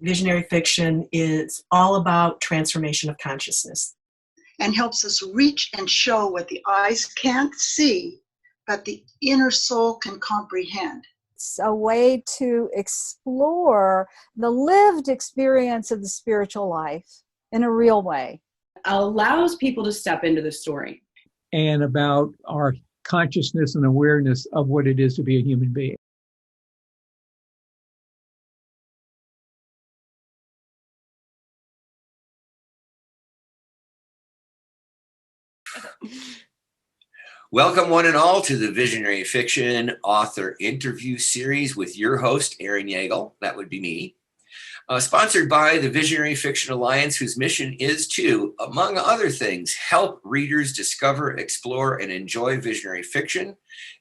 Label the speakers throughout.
Speaker 1: Visionary fiction is all about transformation of consciousness.
Speaker 2: And helps us reach and show what the eyes can't see, but the inner soul can comprehend.
Speaker 3: It's a way to explore the lived experience of the spiritual life in a real way.
Speaker 4: Allows people to step into the story.
Speaker 5: And about our consciousness and awareness of what it is to be a human being.
Speaker 6: Welcome one and all to the Visionary Fiction Author Interview Series with your host, Aaron Yeagle. That would be me. Sponsored by the Visionary Fiction Alliance, whose mission is to, among other things, help readers discover, explore, and enjoy visionary fiction,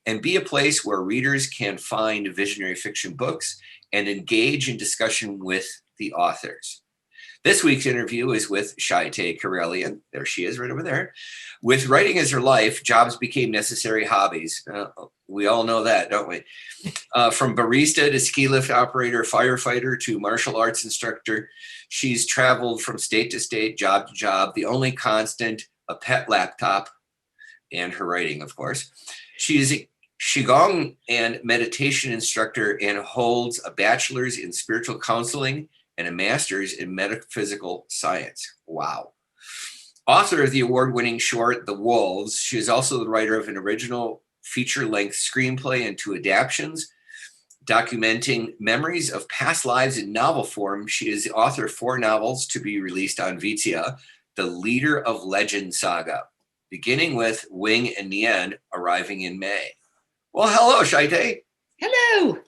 Speaker 6: and be a place where readers can find visionary fiction books and engage in discussion with the authors. This week's interview is with Shytei Corellian. There she is, right over there. With writing as her life, jobs became necessary hobbies. We all know that, don't we? From barista to ski lift operator, firefighter to martial arts instructor, she's traveled from state to state, job to job. The only constant, a pet laptop, and her writing, of course. She is a Qigong and meditation instructor and holds a bachelor's in spiritual counseling and a master's in metaphysical science. Wow. Author of the award-winning short, The Wolves, she is also the writer of an original feature-length screenplay and 2 adaptions, documenting memories of past lives in novel form. She is the author of 4 novels to be released on Vizia, the Leader of Legend saga, beginning with Wing and Nian arriving in May. Well, hello, Shytei.
Speaker 4: Hello.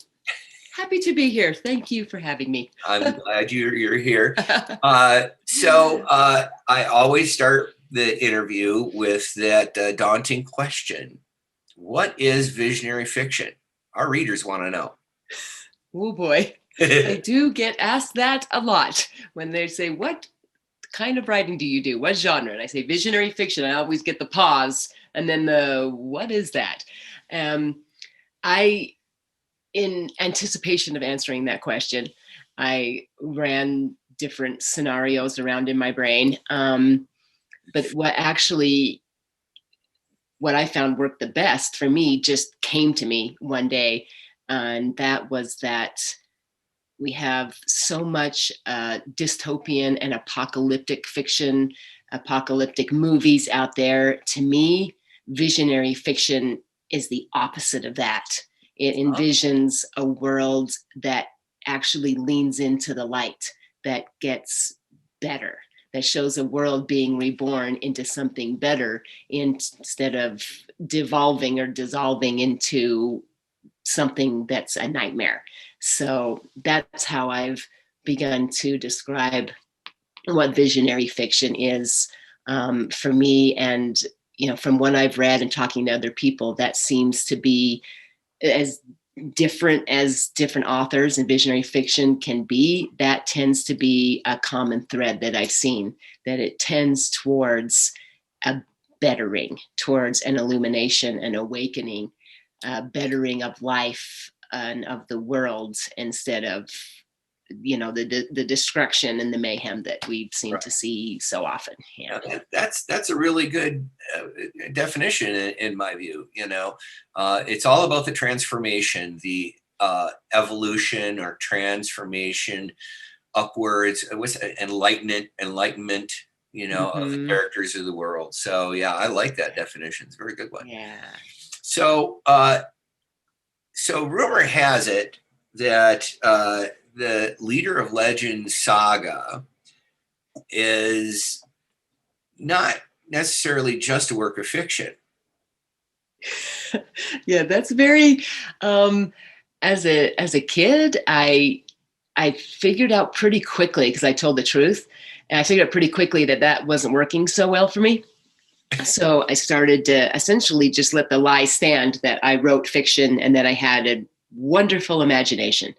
Speaker 4: Happy to be here. Thank you for having me.
Speaker 6: I'm glad you're here. So I always start the interview with that daunting question. What is visionary fiction? Our readers want to know.
Speaker 4: Oh boy. I do get asked that a lot when they say, what kind of writing do you do? What genre? And I say visionary fiction. I always get the pause and then the, what is that? In anticipation of answering that question, I ran different scenarios around in my brain. But what I found worked the best for me just came to me one day. And that was that we have so much dystopian and apocalyptic fiction, apocalyptic movies out there. To me, visionary fiction is the opposite of that. It envisions a world that actually leans into the light, that gets better, that shows a world being reborn into something better instead of devolving or dissolving into something that's a nightmare. So that's how I've begun to describe what visionary fiction is for me. And, from what I've read and talking to other people, that seems to be as different authors and visionary fiction can be. That tends to be a common thread that I've seen, that it tends towards a bettering, towards an illumination, an awakening, a bettering of life and of the world instead of, the destruction and the mayhem that we seem to see so often. Yeah.
Speaker 6: That's a really good definition in my view. It's all about the transformation, the evolution or transformation upwards, enlightenment, of the characters of the world. So yeah, I like that definition. It's a very good one.
Speaker 4: Yeah.
Speaker 6: So rumor has it that the Leader of Legend saga is not necessarily just a work of fiction.
Speaker 4: Yeah, that's very, as a kid, I figured out pretty quickly, because I told the truth, and I figured out pretty quickly that wasn't working so well for me. So I started to essentially just let the lie stand that I wrote fiction and that I had a wonderful imagination.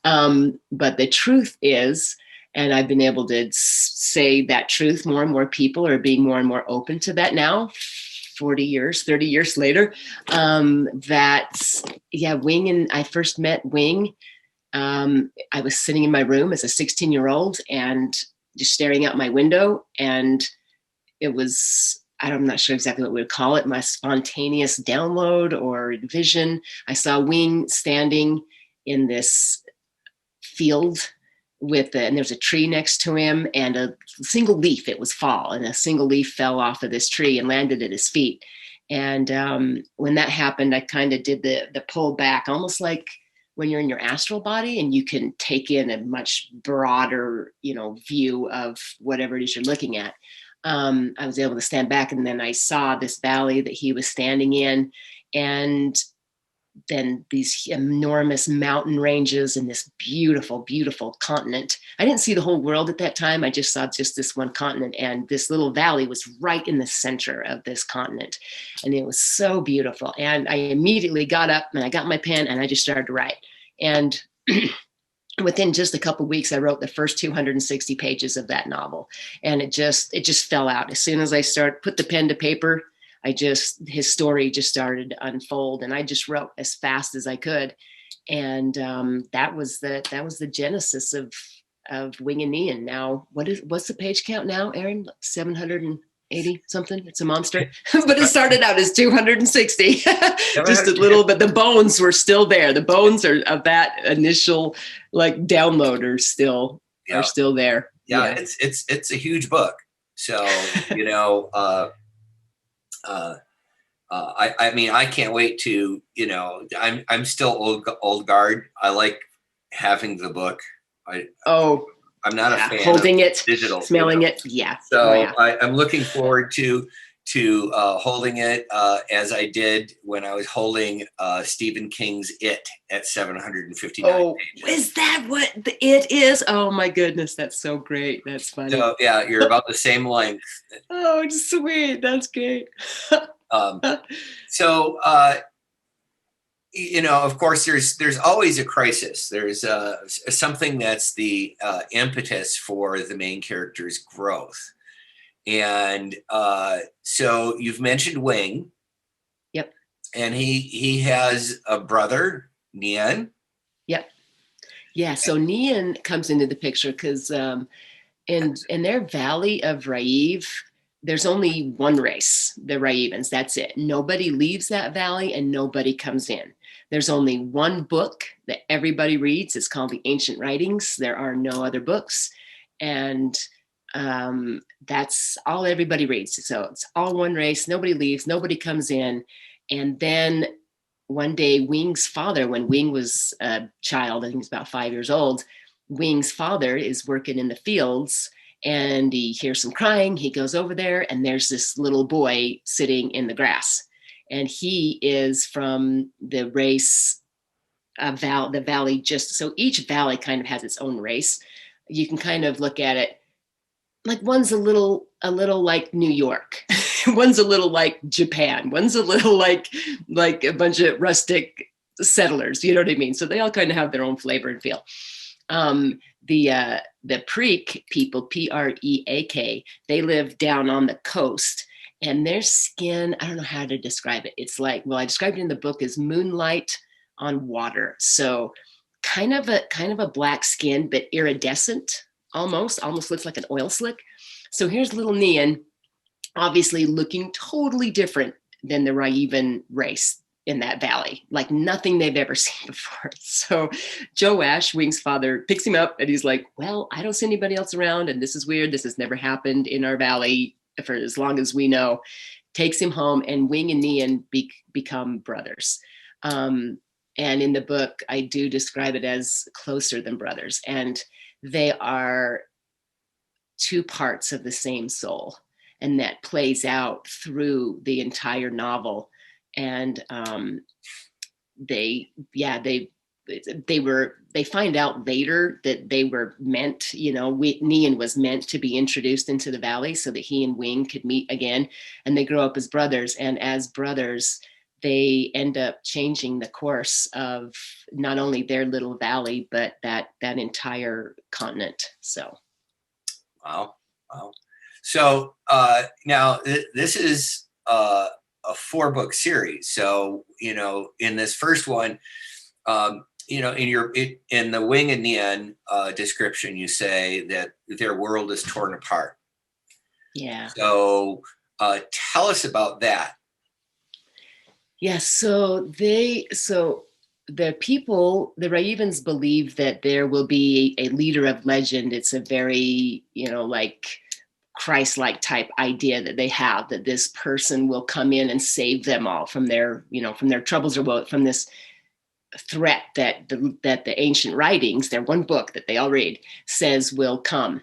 Speaker 4: But the truth is, and I've been able to say that truth, more and more people are being more and more open to that now, 30 years later, Wing, and I first met Wing I was sitting in my room as a 16-year-old and just staring out my window, and it was, I'm not sure exactly what we would call it, my spontaneous download or vision. I saw Wing standing in this field and there's a tree next to him, and a single leaf, it was fall, and a single leaf fell off of this tree and landed at his feet. And when that happened, I kind of did the pull back, almost like when you're in your astral body and you can take in a much broader, view of whatever it is you're looking at. I was able to stand back, and then I saw this valley that he was standing in, and then these enormous mountain ranges and this beautiful, beautiful continent. I didn't see the whole world at that time. I just saw just this one continent, and this little valley was right in the center of this continent. And it was so beautiful. And I immediately got up and I got my pen and I just started to write. And within just a couple of weeks, I wrote the first 260 pages of that novel. And it just fell out. As soon as I put the pen to paper, his story just started to unfold, and I just wrote as fast as I could. And that was the genesis of Wing and Neon. Now, what's the page count now, Aaron? 780 something. It's a monster. But it started out as 260, just a little, but the bones were still there. The bones of that initial download are still there.
Speaker 6: Yeah. It's a huge book. So, I mean, I can't wait to, I'm still old guard. I like having the book. I'm not a fan
Speaker 4: holding
Speaker 6: of
Speaker 4: it,
Speaker 6: digital,
Speaker 4: smelling it. Yeah.
Speaker 6: So I'm looking forward to holding it as I did when I was holding Stephen King's It at 759 pages.
Speaker 4: Is that what It is? Oh my goodness, that's so great. That's funny.
Speaker 6: So yeah, you're about the same length.
Speaker 4: Oh, sweet. That's great.
Speaker 6: Of course, there's always a crisis. There's something that's the impetus for the main character's growth. And so you've mentioned Wing.
Speaker 4: Yep.
Speaker 6: And he has a brother, Neon.
Speaker 4: Yep. Yeah. So Neon comes into the picture because in their valley of Raiv, there's only one race, the Raivens. That's it. Nobody leaves that valley and nobody comes in. There's only one book that everybody reads. It's called the Ancient Writings. There are no other books. And that's all everybody reads. So it's all one race. Nobody leaves. Nobody comes in. And then one day, Wing's father, when Wing was a child, I think he was about 5 years old, Wing's father is working in the fields, and he hears some crying. He goes over there, and there's this little boy sitting in the grass. And he is from the race of the valley. So each valley kind of has its own race. You can kind of look at it like one's a little like New York. One's a little like Japan. One's a little like a bunch of rustic settlers. You know what I mean? So they all kind of have their own flavor and feel. The Preak people, Preak, they live down on the coast, and their skin, I don't know how to describe it. It's like, well, I described it in the book as moonlight on water. So kind of a black skin, but iridescent, almost looks like an oil slick. So here's little Neon, obviously looking totally different than the Raivan race in that valley, like nothing they've ever seen before. So Joash, Wing's father, picks him up and he's like, well, I don't see anybody else around, and this is weird. This has never happened in our valley for as long as we know. Takes him home, and Wing and Neon become brothers. And in the book, I do describe it as closer than brothers. And they are two parts of the same soul. And that plays out through the entire novel. And they find out later that they were meant, Neon was meant to be introduced into the valley so that he and Wing could meet again. And they grow up as brothers. And as brothers, they end up changing the course of not only their little valley, but that entire continent. So. Wow.
Speaker 6: So now this is a 4-book series. So, in this first one, in the Wing and Nian description, you say that their world is torn apart.
Speaker 4: Yeah.
Speaker 6: So tell us about that.
Speaker 4: Yes. So the people, the Raivens, believe that there will be a leader of legend. It's a very, like Christ-like type idea that they have, that this person will come in and save them all from their troubles, or from this threat that the ancient writings, their one book that they all read, says will come.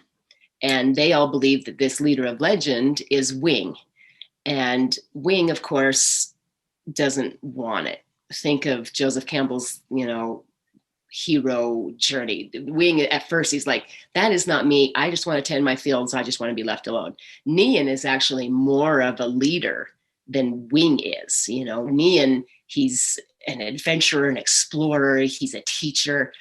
Speaker 4: And they all believe that this leader of legend is Wing. And Wing, of course, doesn't want it. Think of Joseph Campbell's, hero journey. Wing, at first, he's like, that is not me. I just want to tend my fields. I just want to be left alone. Nian is actually more of a leader than Wing is. Nian, he's an adventurer, an explorer. He's a teacher.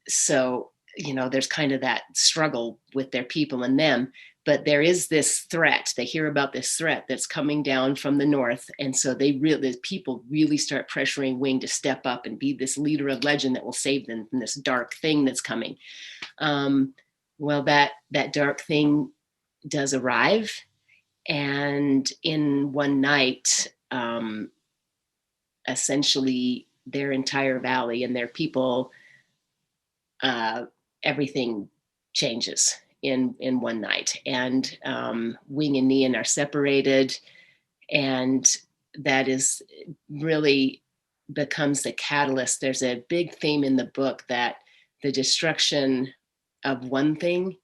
Speaker 4: So, there's kind of that struggle with their people and them. But there is this threat. They hear about this threat that's coming down from the north. And so the people really start pressuring Wing to step up and be this leader of legend that will save them from this dark thing that's coming. Well, that dark thing does arrive. And in one night, essentially their entire valley and their people, everything changes in one night. And Wing and Nian are separated, and that is really becomes the catalyst. There's a big theme in the book that the destruction of one thing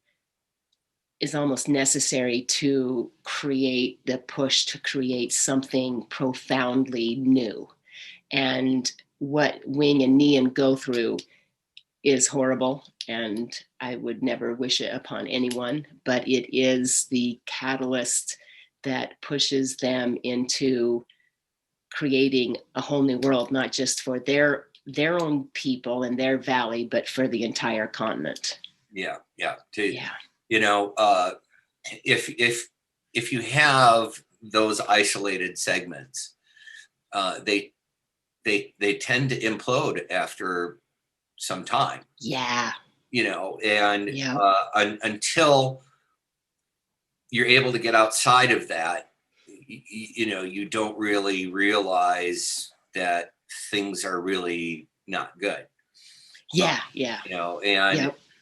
Speaker 4: is almost necessary to create the push to create something profoundly new. And what Wing and Nian go through is horrible, and I would never wish it upon anyone, but it is the catalyst that pushes them into creating a whole new world, not just for their own people and their valley, but for the entire continent.
Speaker 6: Yeah. If you have those isolated segments, they tend to implode after some time.
Speaker 4: Yeah.
Speaker 6: Until you're able to get outside of that, you don't really realize that things are really not good.
Speaker 4: Yeah.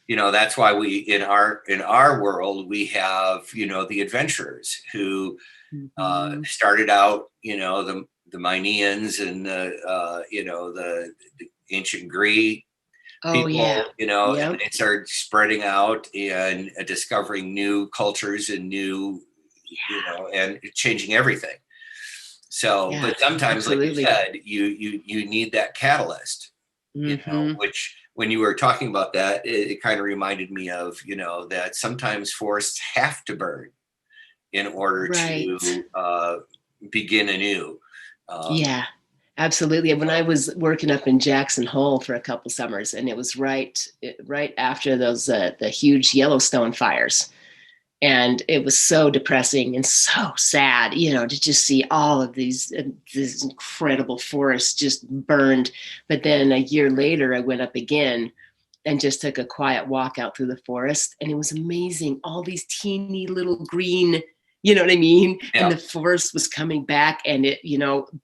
Speaker 6: That's why we in our world we have the adventurers who started out the Mynians and the ancient Greek people, and they started spreading out and discovering new cultures and new, and changing everything. So, but sometimes,
Speaker 4: absolutely.
Speaker 6: Like you said, you need that catalyst, which when you were talking about that, it kind of reminded me of, that sometimes forests have to burn in order to begin anew.
Speaker 4: Yeah. Absolutely. When I was working up in Jackson Hole for a couple summers, and it was right after those the huge Yellowstone fires, and it was so depressing and so sad, to just see all of these incredible forests just burned. But then a year later, I went up again and just took a quiet walk out through the forest, and it was amazing. All these teeny little green. You know what I mean? Yeah. And the forest was coming back, and it,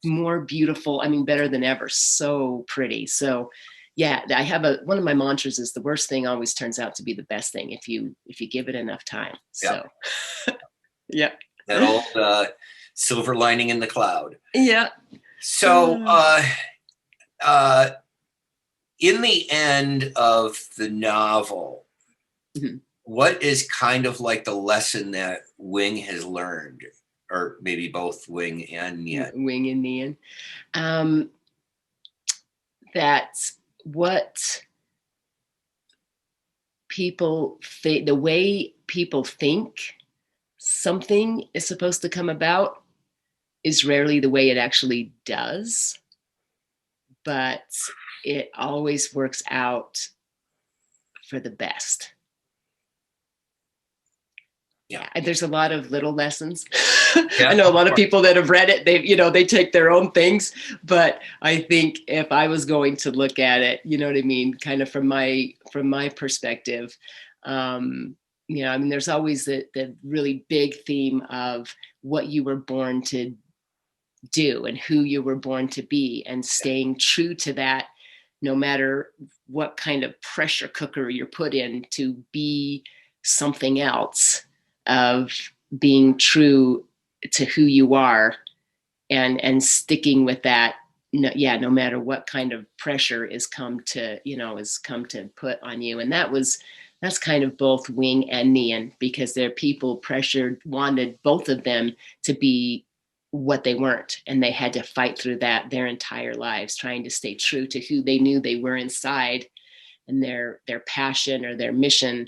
Speaker 4: more beautiful. I mean, better than ever. So pretty. So yeah, I have one of my mantras is the worst thing always turns out to be the best thing if you give it enough time. So yeah.
Speaker 6: That old silver lining in the cloud.
Speaker 4: Yeah.
Speaker 6: So in the end of the novel, what is kind of like the lesson that Wing has learned, or maybe both Wing and Nian?
Speaker 4: Wing and Nian. That's what people think, the way people think something is supposed to come about is rarely the way it actually does, but it always works out for the best.
Speaker 6: Yeah.
Speaker 4: And there's a lot of little lessons.
Speaker 6: Yeah,
Speaker 4: I know a lot of
Speaker 6: course.
Speaker 4: people that have read it, they take their own things, but I think if I was going to look at it, you know what I mean, kind of from my perspective, there's always the really big theme of what you were born to do and who you were born to be, and staying true to that, no matter what kind of pressure cooker you're put in to be something else, of being true to who you are, and sticking with that. No matter what kind of pressure is come to put on you. And that's kind of both Wing and Nian, because their people wanted both of them to be what they weren't, and they had to fight through that their entire lives, trying to stay true to who they knew they were inside, and their passion or their mission.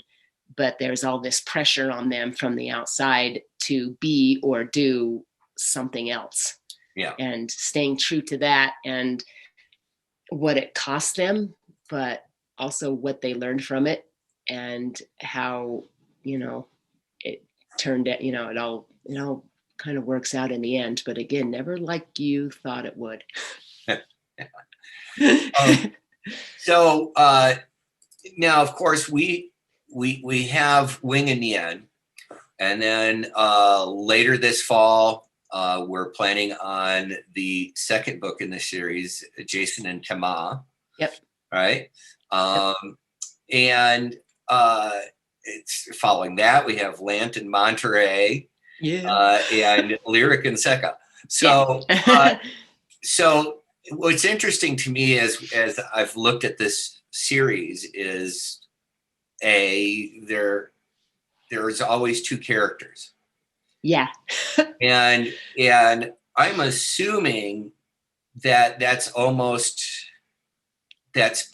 Speaker 4: But there's all this pressure on them from the outside to be or do something else.
Speaker 6: Yeah.
Speaker 4: And staying true to that, and what it cost them, but also what they learned from it, and how, it turned out, it all kind of works out in the end. But again, never like you thought it would.
Speaker 6: So now, of course, we have Wing and Nian, and then later this fall, we're planning on the second book in the series, Jason and Tema.
Speaker 4: Yep.
Speaker 6: Right. And it's following that, we have Lant and Monterey.
Speaker 4: Yeah.
Speaker 6: And Lyric and Secca. So,
Speaker 4: Yeah.
Speaker 6: So what's interesting to me as I've looked at this series is there's always two characters.
Speaker 4: Yeah.
Speaker 6: And I'm assuming that's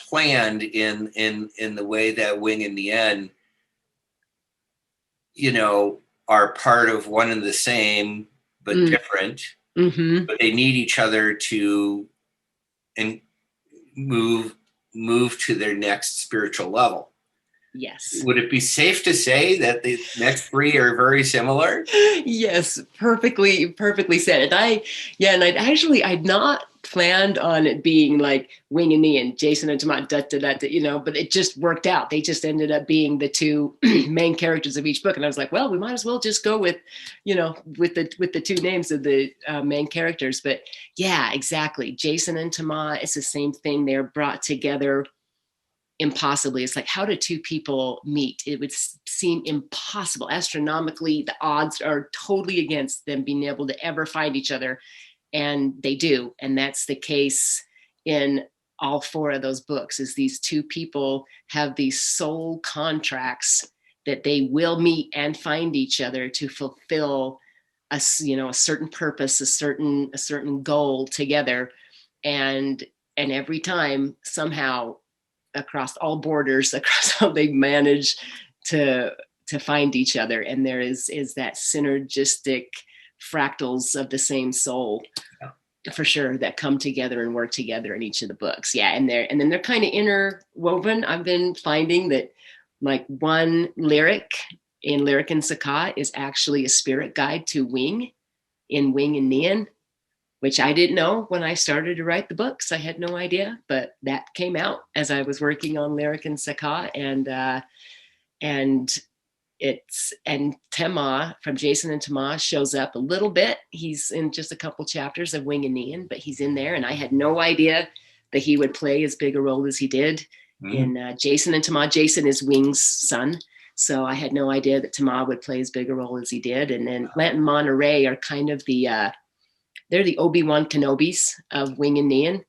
Speaker 6: planned in the way that Wing and Nian, are part of one and the same, but different.
Speaker 4: Mm-hmm.
Speaker 6: But they need each other to move to their next spiritual level.
Speaker 4: Yes.
Speaker 6: Would it be safe to say that the next three are very similar?
Speaker 4: Yes, perfectly said. I'd not planned on it being like Wing and Nian, Jason and Tomat, but it just worked out. They just ended up being the two main characters of each book, and I was like, well, we might as well just go with the two names of the main characters. But yeah, exactly. Jason and Tomat, it's the same thing. They're brought together impossibly. It's like, how do two people meet? It would seem impossible. Astronomically, the odds are totally against them being able to ever find each other, and they do. And that's the case in all four of those books. Is these two people have these soul contracts that they will meet and find each other to fulfill a certain purpose, a certain goal together, and every time, somehow, across all borders, across how they manage to find each other. And there is that synergistic fractals of the same soul, for sure, that come together and work together in each of the books. Yeah. And then they're kind of interwoven. I've been finding that, like, one lyric in Lyric and Secca is actually a spirit guide to Wing in Wing and Nian, which I didn't know when I started to write the books. I had no idea, but that came out as I was working on Lyric and Secca, and Tema from Jason and Tema shows up a little bit. He's in just a couple chapters of Wing and Nian, but he's in there, and I had no idea that he would play as big a role as he did in Jason and Tema. Jason is Wing's son, so I had no idea that Tema would play as big a role as he did. And then Lant and Monterey are kind of they're the Obi-Wan Kenobis of Wing and Nian.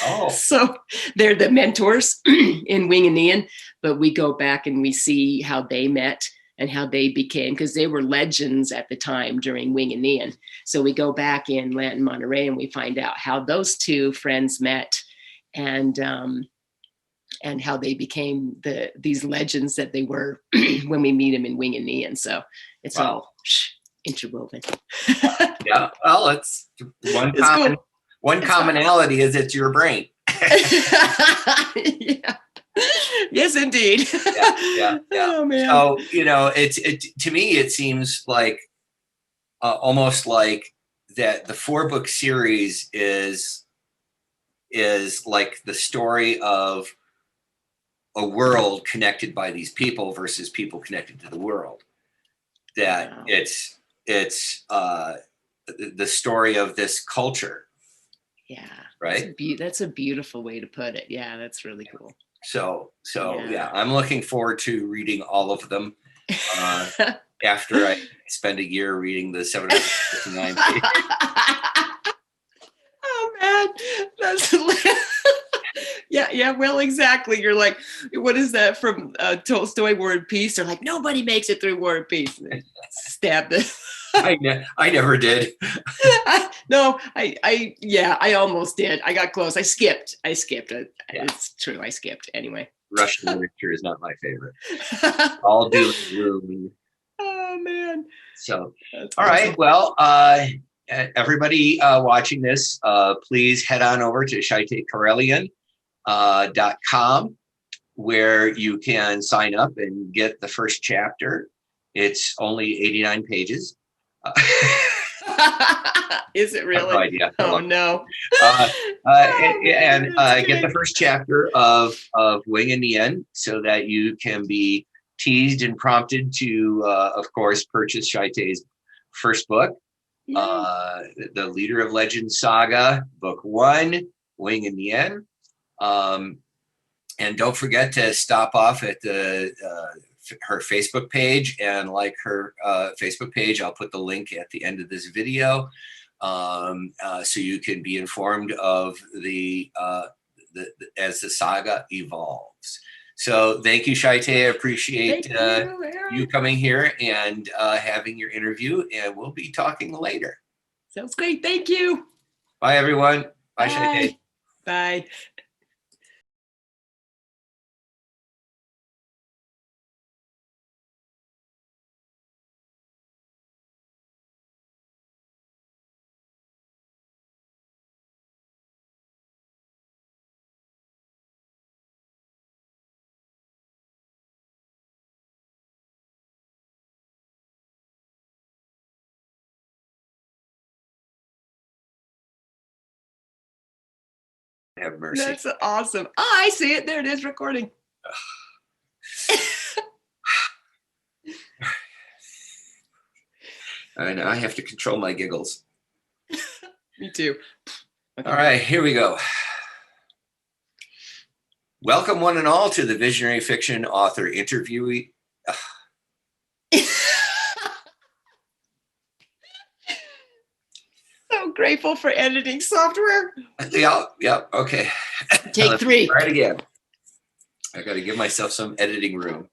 Speaker 6: Oh.
Speaker 4: So they're the mentors in Wing and Nian, but we go back and we see how they met and how they became, because they were legends at the time during Wing and Nian. So we go back in Lant and Monterey and we find out how those two friends met, and how they became these legends that they were when we meet them in Wing and Nian. So it's all interwoven.
Speaker 6: Yeah, well, it's one commonality is it's your brain.
Speaker 4: Yeah. Yes, indeed.
Speaker 6: Yeah.
Speaker 4: Oh man.
Speaker 6: So, it to me, it seems like almost like that the 4-book series is like the story of a world connected by these people versus people connected to the world. That
Speaker 4: Wow.
Speaker 6: it's the story of this culture.
Speaker 4: Yeah.
Speaker 6: Right.
Speaker 4: That's a beautiful way to put it. Yeah, that's really cool.
Speaker 6: So
Speaker 4: Yeah.
Speaker 6: I'm looking forward to reading all of them after I spend a year reading the 759 pages.
Speaker 4: Oh man, that's hilarious. Yeah. Well, exactly. You're like, what is that from Tolstoy, War and Peace? They're like, nobody makes it through War and Peace. And they stab this.
Speaker 6: I never did.
Speaker 4: I almost did. I got close. I skipped. It's true. I skipped anyway.
Speaker 6: Russian literature is not my favorite. All doom and gloom.
Speaker 4: Oh man.
Speaker 6: So,
Speaker 4: that's
Speaker 6: all
Speaker 4: awesome.
Speaker 6: right. Well, everybody watching this, please head on over to ShyteiCorellian.com, where you can sign up and get the first chapter. It's only 89 pages.
Speaker 4: Is it really?
Speaker 6: I have no idea.
Speaker 4: Oh no.
Speaker 6: And get the first chapter of Wing and Yen so that you can be teased and prompted to, of course, purchase Shytei's first book, The Leader of Legends Saga, Book 1, Wing and Yen. And don't forget to stop off at her Facebook page and like her Facebook page. I'll put the link at the end of this video, so you can be informed of as the saga evolves. So thank you, Shytei. I appreciate you coming here and having your interview, and we'll be talking later.
Speaker 4: Sounds great. Thank you.
Speaker 6: Bye, everyone. Bye, Shytei.
Speaker 4: Bye.
Speaker 6: Have mercy.
Speaker 4: That's awesome. Oh, I see it. There it is, recording.
Speaker 6: And I have to control my giggles.
Speaker 4: Me too. Okay.
Speaker 6: All right, here we go. Welcome, one and all, to the Visionary Fiction Author Interviewee.
Speaker 4: So grateful for editing software.
Speaker 6: Yeah, okay.
Speaker 4: Take 3.
Speaker 6: Try it again. I got to give myself some editing room.